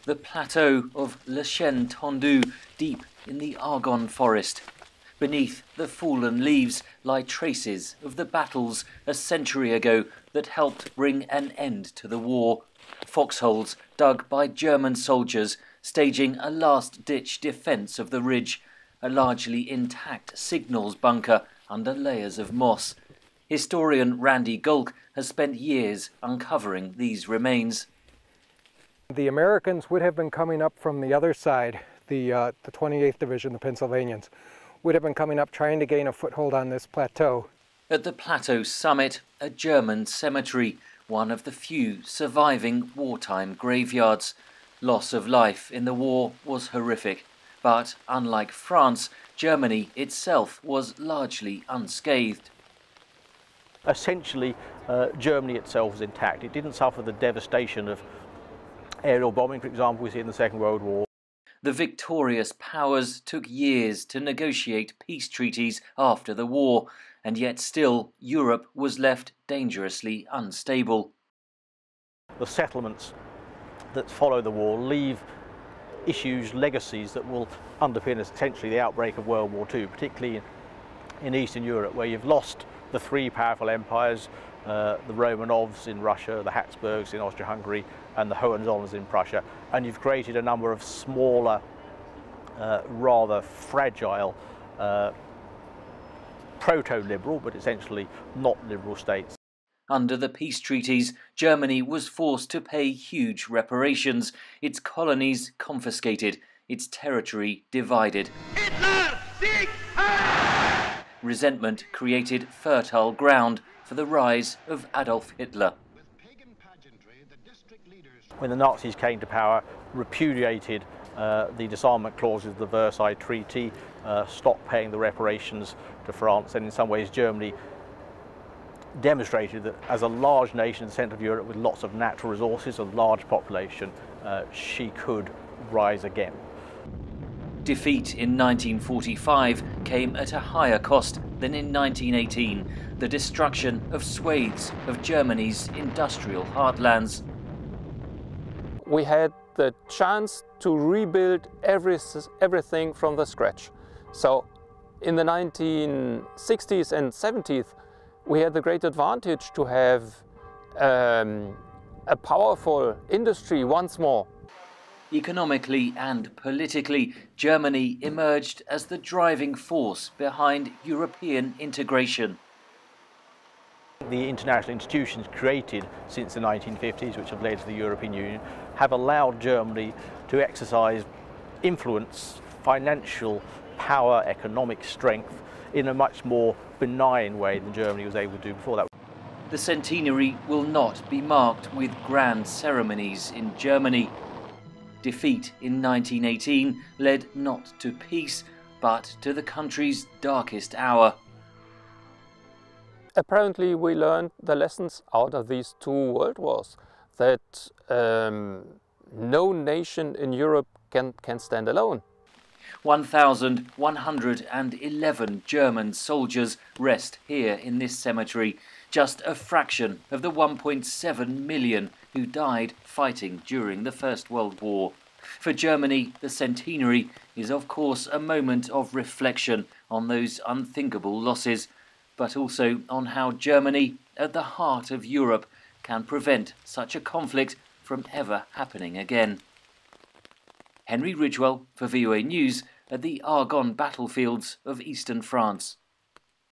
the plateau of Le Chêne Tendu, deep in the Argonne forest. Beneath the fallen leaves lie traces of the battles a century ago that helped bring an end to the war. Foxholes dug by German soldiers, staging a last-ditch defence of the ridge, a largely intact signals bunker under layers of moss. Historian Randy Gaulke has spent years uncovering these remains. The Americans would have been coming up from the other side, the 28th Division, the Pennsylvanians, would have been coming up trying to gain a foothold on this plateau. At the plateau summit, a German cemetery, one of the few surviving wartime graveyards. Loss of life in the war was horrific, but unlike France, Germany itself was largely unscathed. Essentially, Germany itself was intact. It didn't suffer the devastation of aerial bombing, for example, we see in the Second World War. The victorious powers took years to negotiate peace treaties after the war, and yet still Europe was left dangerously unstable. The settlements that follow the war leave issues, legacies that will underpin essentially the outbreak of World War II, particularly in Eastern Europe, where you've lost the three powerful empires, the Romanovs in Russia, the Habsburgs in Austria-Hungary, and the Hohenzollerns in Prussia, and you've created a number of smaller, rather fragile, proto-liberal, but essentially not liberal states. Under the peace treaties, Germany was forced to pay huge reparations, its colonies confiscated, its territory divided. Hitler, Sieg Heil! Resentment created fertile ground for the rise of Adolf Hitler. When the Nazis came to power, repudiated the disarmament clauses of the Versailles Treaty, stopped paying the reparations to France, and in some ways Germany demonstrated that as a large nation in the centre of Europe with lots of natural resources, a large population, she could rise again. Defeat in 1945 came at a higher cost than in 1918, the destruction of swathes of Germany's industrial heartlands. We had the chance to rebuild everything from the scratch. So in the 1960s and 70s, we had the great advantage to have a powerful industry once more. Economically and politically, Germany emerged as the driving force behind European integration. The international institutions created since the 1950s, which have led to the European Union, have allowed Germany to exercise influence, financial power, economic strength in a much more benign way than Germany was able to do before that. The centenary will not be marked with grand ceremonies in Germany. Defeat in 1918 led not to peace, but to the country's darkest hour. Apparently we learned the lessons out of these two world wars, that no nation in Europe can stand alone. 1,111 German soldiers rest here in this cemetery, just a fraction of the 1.7 million who died fighting during the First World War. For Germany, the centenary is of course a moment of reflection on those unthinkable losses, but also on how Germany, at the heart of Europe, can prevent such a conflict from ever happening again. Henry Ridgwell for VOA News at the Argonne battlefields of eastern France.